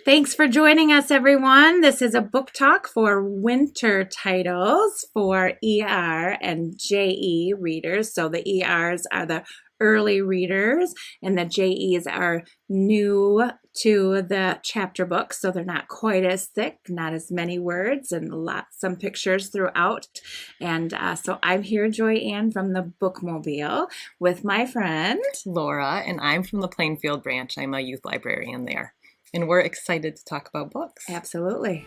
Thanks for joining us, everyone. This is a book talk for winter titles for ER and JE readers. So the ERs are the early readers and the JEs are new to the chapter books. So they're not quite as thick, not as many words, and some pictures throughout. And so I'm here, Joy Ann, from the Bookmobile with my friend Laura, and I'm from the Plainfield branch. I'm a youth librarian there. And we're excited to talk about books. Absolutely.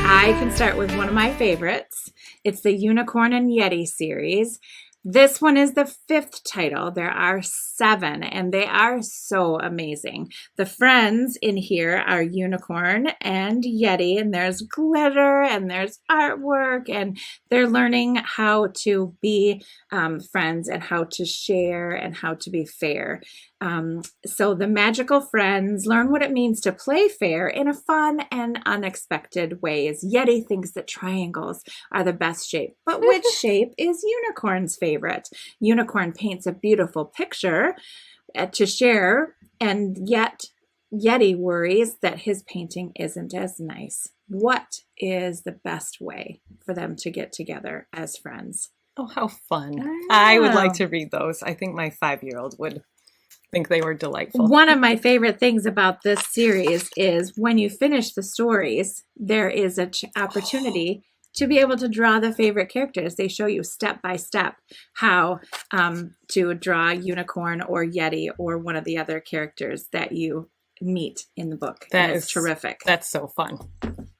I can start with one of my favorites. It's the Unicorn and Yeti series. This one is the 5th title. There are 7, and they are so amazing. The friends in here are Unicorn and Yeti, and there's glitter, and there's artwork, and they're learning how to be friends and how to share and how to be fair. So the magical friends learn what it means to play fair in a fun and unexpected ways. Yeti thinks that triangles are the best shape, but which shape is Unicorn's favorite? Unicorn paints a beautiful picture to share, and yet Yeti worries that his painting isn't as nice. What is the best way for them to get together as friends? Oh, how fun. I would like to read those. I think my 5-year-old would think they were delightful. One of my favorite things about this series is when you finish the stories, there is an opportunity to be able to draw the favorite characters. They show you step by step how to draw Unicorn or Yeti or one of the other characters that you meet in the book. That is terrific. That's so fun.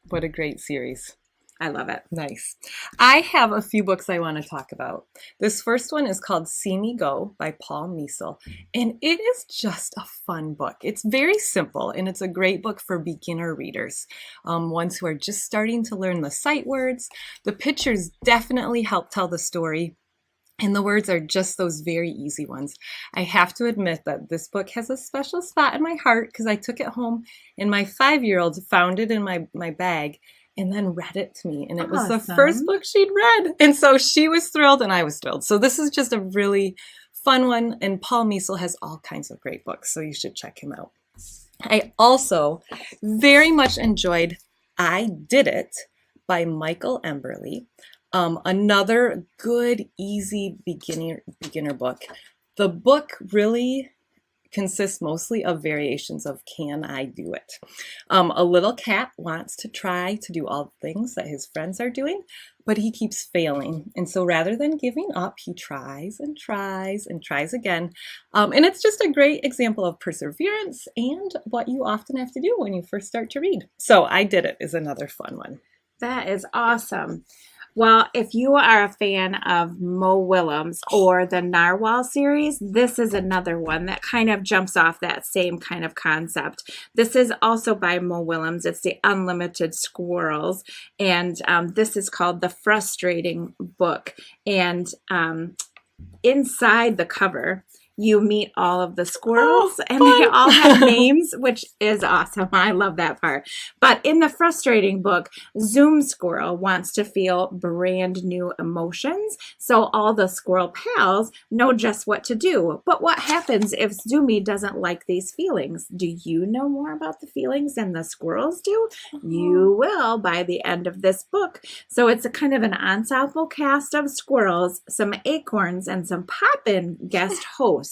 What a great series. I love it. Nice. I have a few books I want to talk about. This first one is called See Me Go by Paul Meisel, and it is just a fun book. It's very simple, and it's a great book for beginner readers, ones who are just starting to learn the sight words. The pictures definitely help tell the story, and the words are just those very easy ones. I have to admit that this book has a special spot in my heart because I took it home, and my 5-year-old found it in my bag and then read it to me. And it was the first book she'd read. And so she was thrilled and I was thrilled. So this is just a really fun one. And Paul Meisel has all kinds of great books, so you should check him out. I also very much enjoyed I Did It by Michael Emberley. Another good, easy beginner book. The book really consists mostly of variations of Can I Do It? A little cat wants to try to do all the things that his friends are doing, but he keeps failing. And so rather than giving up, he tries and tries and tries again. And it's just a great example of perseverance and what you often have to do when you first start to read. So I Did It is another fun one. That is awesome. Well, if you are a fan of Mo Willems or the Narwhal series, this is another one that kind of jumps off that same kind of concept. This is also by Mo Willems. It's the Unlimited Squirrels, and this is called The Frustrating Book. And inside the cover, you meet all of the squirrels, and they all have names, which is awesome. I love that part. But in the Frustrating Book, Zoom Squirrel wants to feel brand new emotions, so all the squirrel pals know just what to do. But what happens if Zoomy doesn't like these feelings? Do you know more about the feelings than the squirrels do? You will by the end of this book. So it's a kind of an ensemble cast of squirrels, some acorns, and some pop-in guest hosts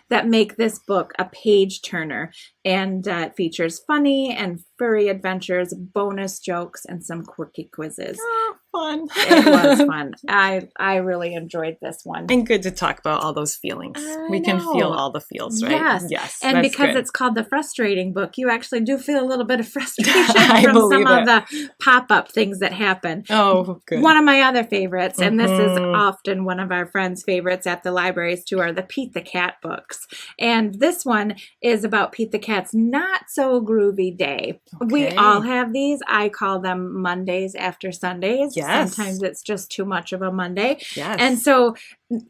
that make this book a page turner, and it features funny and furry adventures, bonus jokes, and some quirky quizzes. Oh, fun. It was fun. I really enjoyed this one. And good to talk about all those feelings. We can feel all the feels, right? Yes. And because it's called The Frustrating Book, you actually do feel a little bit of frustration from some of the pop-up things that happen. Oh, good. One of my other favorites, and this is often one of our friends' favorites at the libraries too, are the Pete the Cat books. And this one is about Pete the Cat's not so groovy day. Okay. We all have these. I call them Mondays after Sundays. Yes. Sometimes it's just too much of a Monday. Yes. And so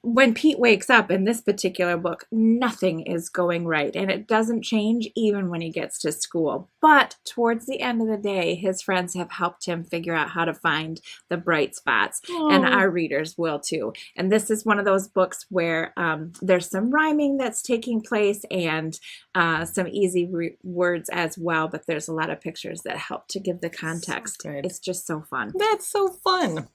when Pete wakes up in this particular book, nothing is going right, and it doesn't change even when he gets to school. But towards the end of the day, his friends have helped him figure out how to find the bright spots, and our readers will too. And this is one of those books where there's some rhyming that's taking place and some easy words as well, but there's a lot of pictures that help to give the context. It's just so fun. That's so fun.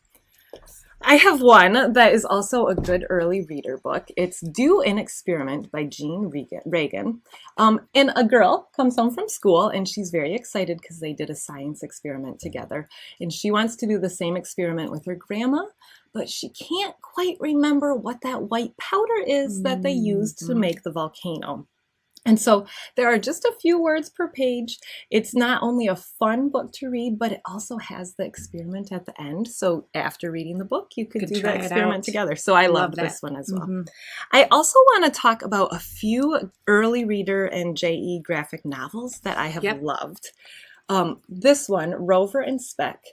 I have one that is also a good early reader book. It's Do an Experiment by Jean Reagan. And a girl comes home from school and she's very excited because they did a science experiment together. And she wants to do the same experiment with her grandma, but she can't quite remember what that white powder is that they used to make the volcano. And so there are just a few words per page. It's not only a fun book to read, but it also has the experiment at the end. So after reading the book, you could do the experiment together. So I love this one as well. I also want to talk about a few early reader and JE graphic novels that I have loved. This one, Rover and Speck,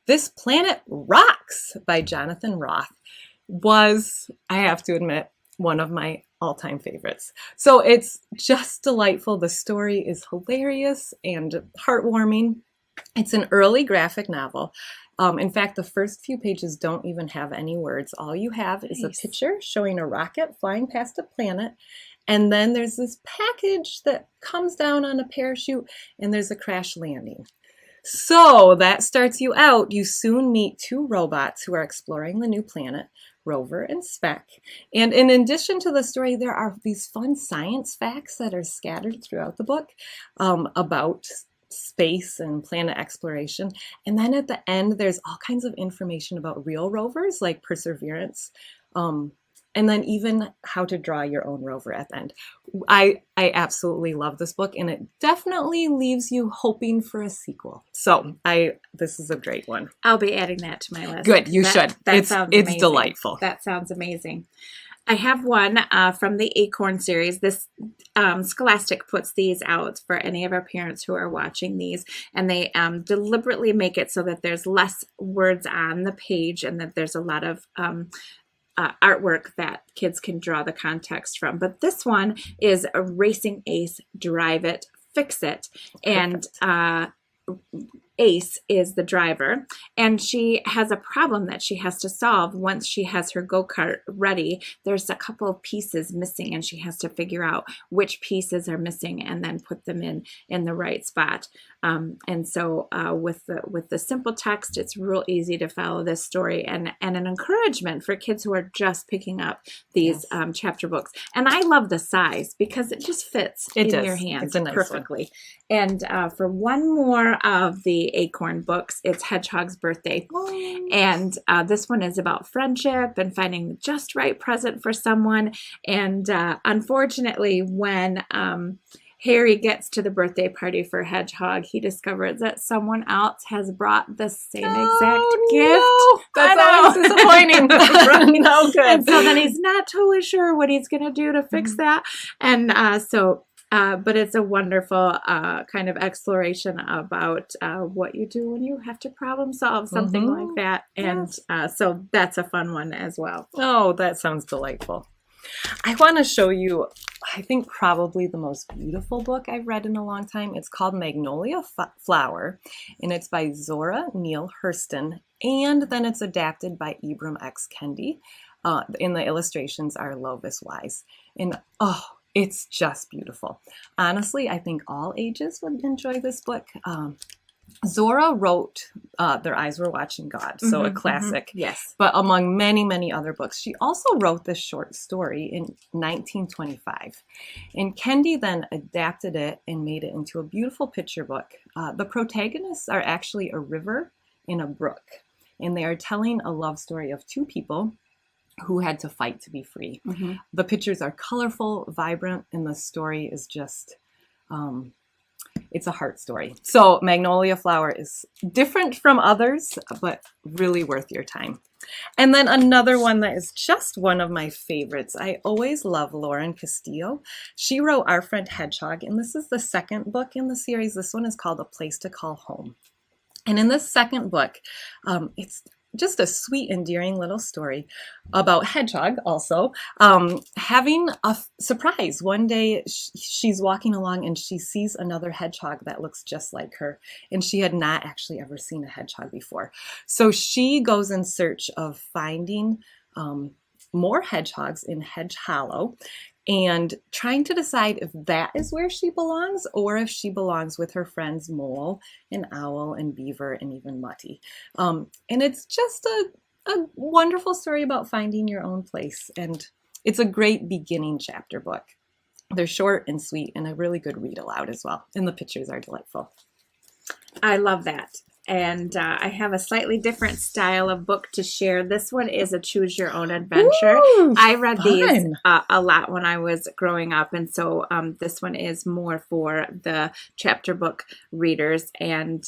This Planet Rocks by Jonathan Roth, was, I have to admit, one of my all-time favorites. So it's just delightful. The story is hilarious and heartwarming. It's an early graphic novel. In fact, the first few pages don't even have any words. All you have is a picture showing a rocket flying past a planet. And then there's this package that comes down on a parachute and there's a crash landing. So that starts you out. You soon meet two robots who are exploring the new planet, Rover and Speck. And in addition to the story, there are these fun science facts that are scattered throughout the book about space and planet exploration. And then at the end, there's all kinds of information about real rovers like Perseverance. And then even how to draw your own rover at the end. I absolutely love this book, and it definitely leaves you hoping for a sequel. So this is a great one. I'll be adding that to my list. Good, you should. It's delightful. That sounds amazing. I have one from the Acorn series. This Scholastic puts these out for any of our parents who are watching these, and they deliberately make it so that there's less words on the page and that there's a lot of artwork that kids can draw the context from. But this one is a Racing Ace, Drive It, Fix It. And Ace is the driver, and she has a problem that she has to solve. Once she has her go-kart ready, there's a couple of pieces missing, and she has to figure out which pieces are missing and then put them in the right spot. And so with the simple text, it's real easy to follow this story, and an encouragement for kids who are just picking up these chapter books. And I love the size because it just fits in your hands perfectly. And for one more of the Acorn books, it's Hedgehog's Birthday. And this one is about friendship and finding the just right present for someone. And unfortunately, when Harry gets to the birthday party for Hedgehog, he discovers that someone else has brought the same exact gift. That's always disappointing. Right? No good. And so then he's not totally sure what he's going to do to fix that. And but it's a wonderful kind of exploration about what you do when you have to problem solve something like that. And so that's a fun one as well. Oh, that sounds delightful. I want to show you, I think, probably the most beautiful book I've read in a long time. It's called Magnolia Flower, and it's by Zora Neale Hurston, and then it's adapted by Ibram X. Kendi. And the illustrations are Lovis Wise. And it's just beautiful. Honestly, I think all ages would enjoy this book. Zora wrote Their Eyes Were Watching God, so a classic. Yes. But among many, many other books, she also wrote this short story in 1925. And Kendi then adapted it and made it into a beautiful picture book. The protagonists are actually a river and a brook, and they are telling a love story of two people who had to fight to be free. The pictures are colorful, vibrant, and the story is just, it's a heart story. So Magnolia Flower is different from others, but really worth your time. And then another one that is just one of my favorites. I always love Lauren Castillo. She wrote Our Friend Hedgehog, and this is the second book in the series. This one is called A Place to Call Home. And in this second book, it's just a sweet, endearing little story about Hedgehog also having a surprise. One day she's walking along and she sees another hedgehog that looks just like her. And she had not actually ever seen a hedgehog before. So she goes in search of finding more hedgehogs in Hedge Hollow and trying to decide if that is where she belongs or if she belongs with her friends Mole and Owl and Beaver and even Mutty. And it's just a wonderful story about finding your own place. And it's a great beginning chapter book. They're short and sweet and a really good read aloud as well. And the pictures are delightful. I love that. And I have a slightly different style of book to share. This one is a choose your own adventure. Ooh, I read fun. these a lot when I was growing up. And so this one is more for the chapter book readers. And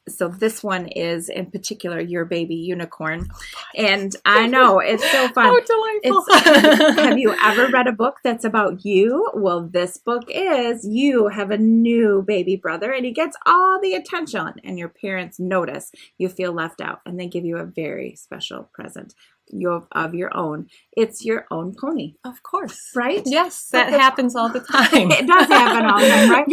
so this one is in particular Your Baby Unicorn. And I know it's so fun. Oh, delightful. Have you ever read a book that's about you? Well, this book is you have a new baby brother and he gets all the attention and your parents notice you feel left out and they give you a very special present of your own. It's your own pony. Of course. Right? Yes, that happens all the time. It does happen all the time, right?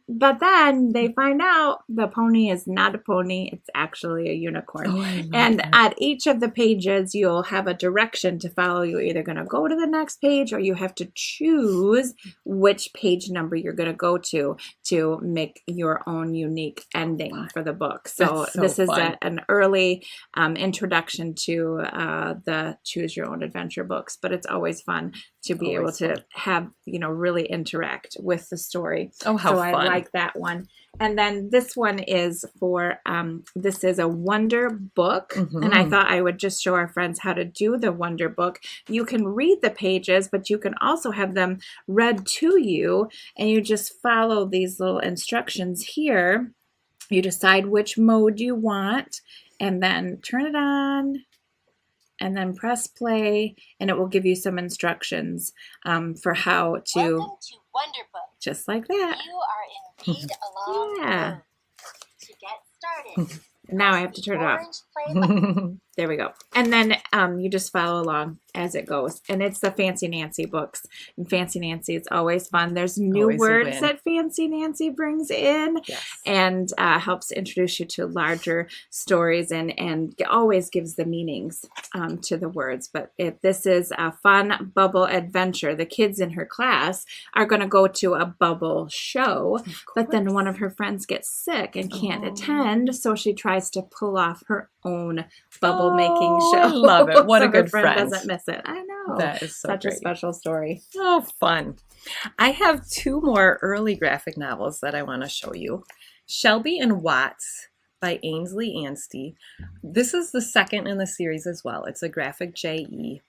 But then they find out the pony is not a pony. It's actually a unicorn. Oh, I love and that. at each of the pages, you'll have a direction to follow. You're either going to go to the next page or you have to choose which page number you're going to go to make your own unique ending for the book. So this is an early introduction to the Choose Your Own Adventure books, but it's always fun to be able to have, really interact with the story. Oh, how fun. I like that one. And then this one is for, this is a Wonder book. Mm-hmm. And I thought I would just show our friends how to do the Wonder book. You can read the pages, but you can also have them read to you. And you just follow these little instructions here. You decide which mode you want and then turn it on. And then press play, and it will give you some instructions for how to. Welcome to Wonderbook. Just like that. You are indeed along the Yeah. road. To get started, Now I have to turn it off. orange play button. There we go. And then you just follow along as it goes. And it's the Fancy Nancy books. And Fancy Nancy, it's always fun. There's new Always a words win. that Fancy Nancy brings in. Yes. And helps introduce you to larger stories and always gives the meanings to the words. But this is a fun bubble adventure. The kids in her class are going to go to a bubble show, but then one of her friends gets sick and can't attend, so she tries to pull off her own bubble making show. I love it. What So a good her friend friend. doesn't miss it. I know. That is so such great. a special story. Oh, fun. I have two more early graphic novels that I want to show you. Shelby and Watts by Ainsley Anstey. This is the second in the series as well. It's a graphic JE.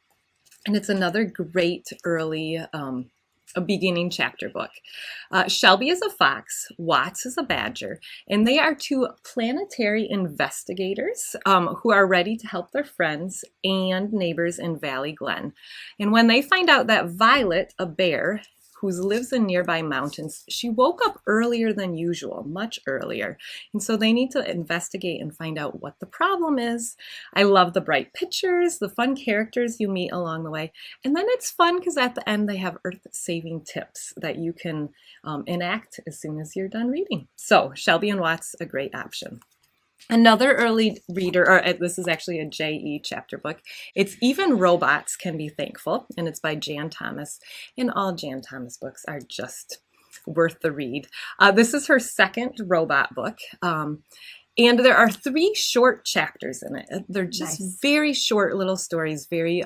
And it's another great early a beginning chapter book. Shelby is a fox, Watts is a badger, and they are two planetary investigators who are ready to help their friends and neighbors in Valley Glen. And when they find out that Violet, a bear, who lives in nearby mountains, she woke up earlier than usual, much earlier. And so they need to investigate and find out what the problem is. I love the bright pictures, the fun characters you meet along the way. And then it's fun because at the end they have earth-saving tips that you can enact as soon as you're done reading. So Shelby and Watts, a great option. Another early reader, or this is actually a JE chapter book. It's Even Robots Can Be Thankful, and it's by Jan Thomas. And all Jan Thomas books are just worth the read. This is her second robot book. And there are 3 short chapters in it. They're just very short little stories, very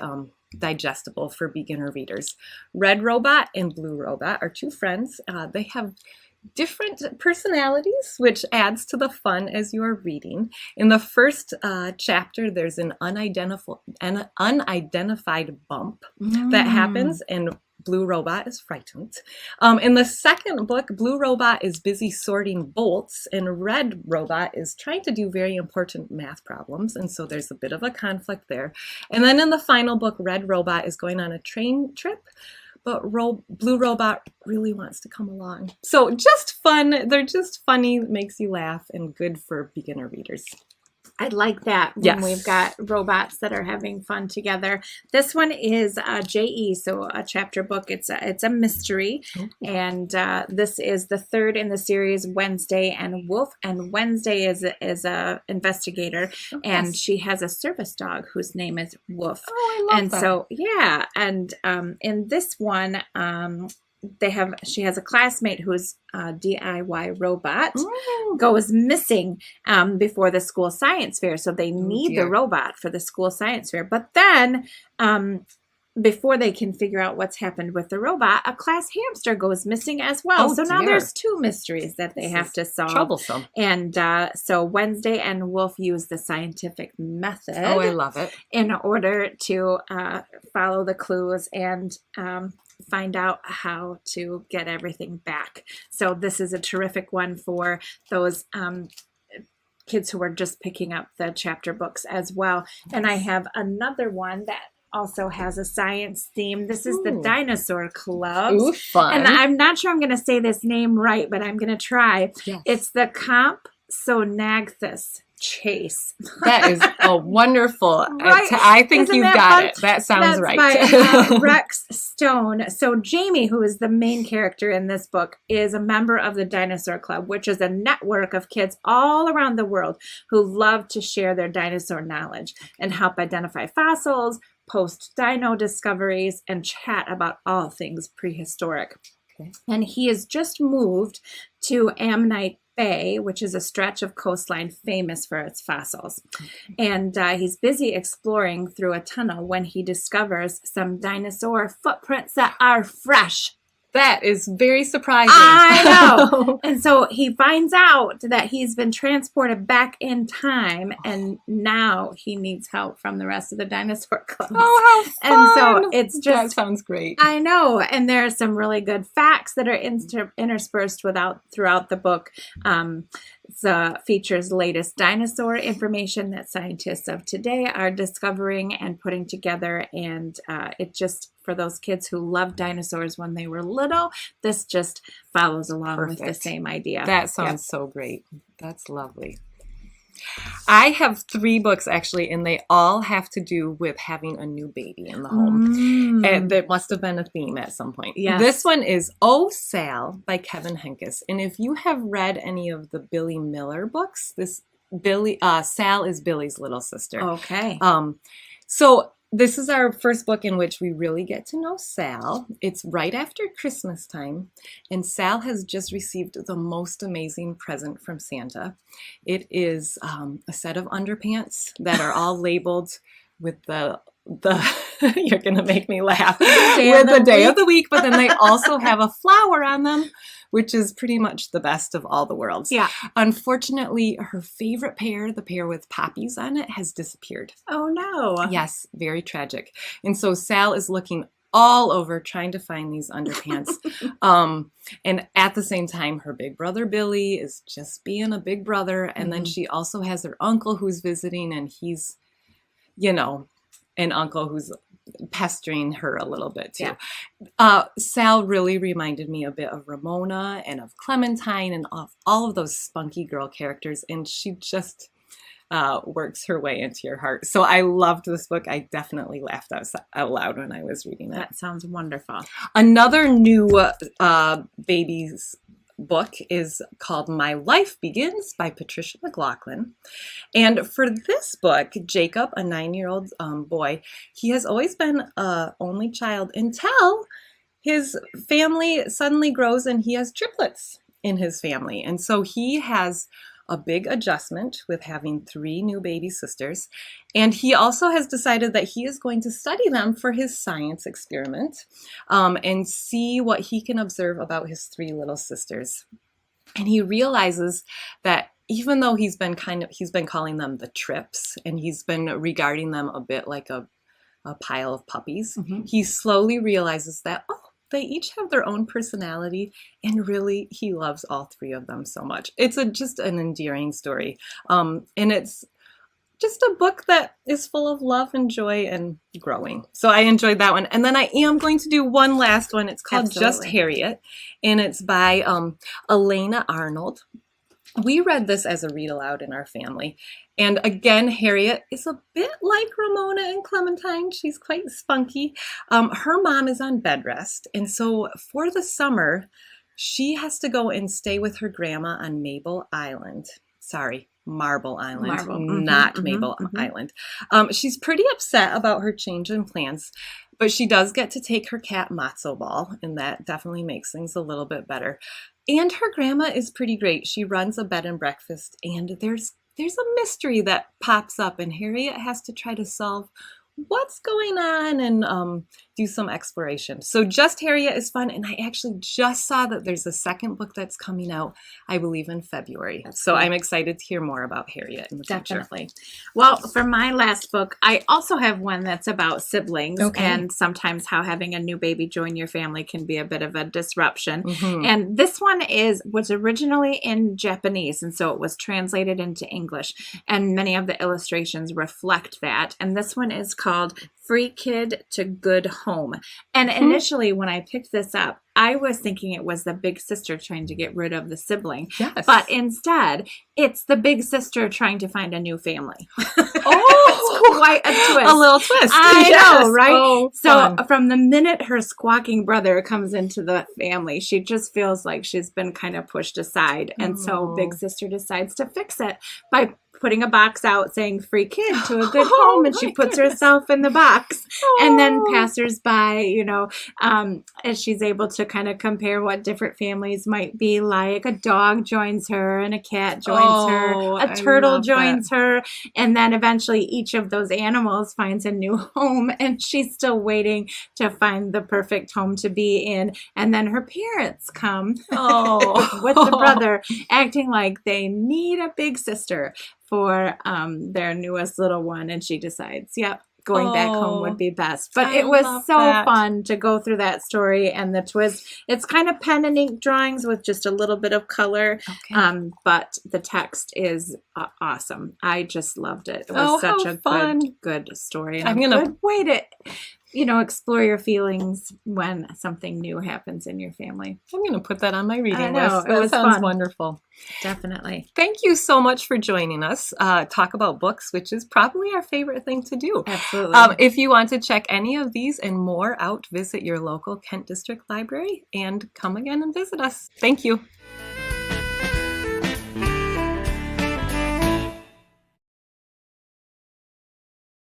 digestible for beginner readers. Red Robot and Blue Robot are 2 friends. They have different personalities, which adds to the fun as you are reading. In the first chapter, there's an unidentified bump that happens, and Blue Robot is frightened. In the second book, Blue Robot is busy sorting bolts, and Red Robot is trying to do very important math problems, and so there's a bit of a conflict there. And then in the final book, Red Robot is going on a train trip, but Blue Robot really wants to come along. So just fun. They're just funny, makes you laugh, and good for beginner readers. I like that when Yes. we've got robots that are having fun together. This one is JE, so a chapter book. It's a mystery, and this is the third in the series. Wednesday and Wolf, and Wednesday is a investigator, and she has a service dog whose name is Wolf. Oh, I love And that. so yeah, and in this one, she has a classmate who's a DIY robot goes missing before the school science fair, so they need the dear. robot for the school science fair. But then before they can figure out what's happened with the robot, a class hamster goes missing as well. Oh, so now dear. there's two mysteries that they have to solve. Troublesome. And so Wednesday and Wolf use the scientific method Oh, I love it. in order to follow the clues and find out how to get everything back. So this is a terrific one for those kids who are just picking up the chapter books as well. And I have another one that also has a science theme. This is the Dinosaur Club. Ooh, fun. And I'm not sure I'm going to say this name right, but I'm going to try. Yes. It's the Compsognathus Chase. That is a wonderful. Right. I think Isn't you that got fun? it. That sounds That's right. by Rex Stone. So Jamie, who is the main character in this book, is a member of the Dinosaur Club, which is a network of kids all around the world who love to share their dinosaur knowledge and help identify fossils, post dino discoveries, and chat about all things prehistoric. Okay. And he has just moved to Ammonite Bay, which is a stretch of coastline famous for its fossils. And he's busy exploring through a tunnel when he discovers some dinosaur footprints that are fresh. That is very surprising. I know. And so he finds out that he's been transported back in time, and now he needs help from the rest of the dinosaur club. Oh, how fun. And so it's That just, sounds great. I know. And there are some really good facts that are interspersed throughout the book. Features latest dinosaur information that scientists of today are discovering and putting together. And it just, for those kids who loved dinosaurs when they were little, this just follows along with the Perfect. same idea. That sounds so great. That's lovely. I have 3 books actually, and they all have to do with having a new baby in the home. And there must have been a theme at some point. Yes. This one is Oh, Sal by Kevin Henkes. And if you have read any of the Billy Miller books, Sal is Billy's little sister. Okay. So this is our first book in which we really get to know Sal. It's right after Christmas time, and Sal has just received the most amazing present from Santa. It is a set of underpants that are all labeled with the you're gonna make me laugh, with the day of the week, but then they also have a flower on them, which is pretty much the best of all the worlds. Yeah. Unfortunately, her favorite pair, the pair with poppies on it, has disappeared. Oh, no. Yes, very tragic. And so Sal is looking all over trying to find these underpants. And at the same time, her big brother Billy is just being a big brother. And then she also has her uncle who's visiting, and he's, an uncle who's pestering her a little bit too. Yeah. Sal really reminded me a bit of Ramona and of Clementine and of all of those spunky girl characters, and she just works her way into your heart. So I loved this book. I definitely laughed out loud when I was reading it. That sounds wonderful. Another new baby's book is called My Life Begins by Patricia McLaughlin. And for this book, Jacob, a 9-year-old boy, he has always been an only child until his family suddenly grows and he has triplets in his family. And so he has a big adjustment with having 3 new baby sisters. And he also has decided that he is going to study them for his science experiment and see what he can observe about his 3 little sisters. And he realizes that even though he's been calling them the trips, and he's been regarding them a bit like a pile of puppies, he slowly realizes that, they each have their own personality, and really, he loves all 3 of them so much. It's just an endearing story. And it's just a book that is full of love and joy and growing. So I enjoyed that one. And then I am going to do one last one. It's called Just Harriet, and it's by Elena Arnold. We read this as a read aloud in our family, And again, Harriet is a bit like Ramona and Clementine. She's quite spunky. Her mom is on bed rest. And so for the summer, she has to go and stay with her grandma on Marble Island. Marble Island, not Mabel Island. She's pretty upset about her change in plans, but she does get to take her cat Matzo Ball, and that definitely makes things a little bit better. And her grandma is pretty great. She runs a bed and breakfast, and there's a mystery that pops up, and Harriet has to try to solve what's going on and do some exploration. So Just Harriet is fun, and I actually just saw that there's a second book that's coming out, I believe, in February. So I'm excited to hear more about Harriet in the future. Definitely. Well, for my last book, I also have one that's about siblings and sometimes how having a new baby join your family can be a bit of a disruption. And this one was originally in Japanese, and so it was translated into English, and many of the illustrations reflect that. And this one is called Free Kid to Good Home. And initially when I picked this up, I was thinking it was the big sister trying to get rid of the sibling. Yes. But instead, it's the big sister trying to find a new family. Oh, it's quite a twist. A little twist. I know, right? Oh, so from the minute her squawking brother comes into the family, she just feels like she's been kind of pushed aside. And so big sister decides to fix it by putting a box out saying free kid to a good home, and she puts herself in the box. And then passersby, you know, as she's able to kind of compare what different families might be like. A dog joins her, and a cat joins her, a turtle joins her, and then eventually each of those animals finds a new home, and she's still waiting to find the perfect home to be in. And then her parents come with the brother, acting like they need a big sister for their newest little one, and she decides, yep, going back home would be best. But it was so fun to go through that story and the twist. It's kind of pen and ink drawings with just a little bit of color, but the text is awesome. I just loved it. It was such a good story, and a good way to, you know, explore your feelings when something new happens in your family. I'm going to put that on my reading list. That sounds wonderful. Definitely. Thank you so much for joining us. Talk about books, which is probably our favorite thing to do. Absolutely. If you want to check any of these and more out, visit your local Kent District Library and come again and visit us. Thank you.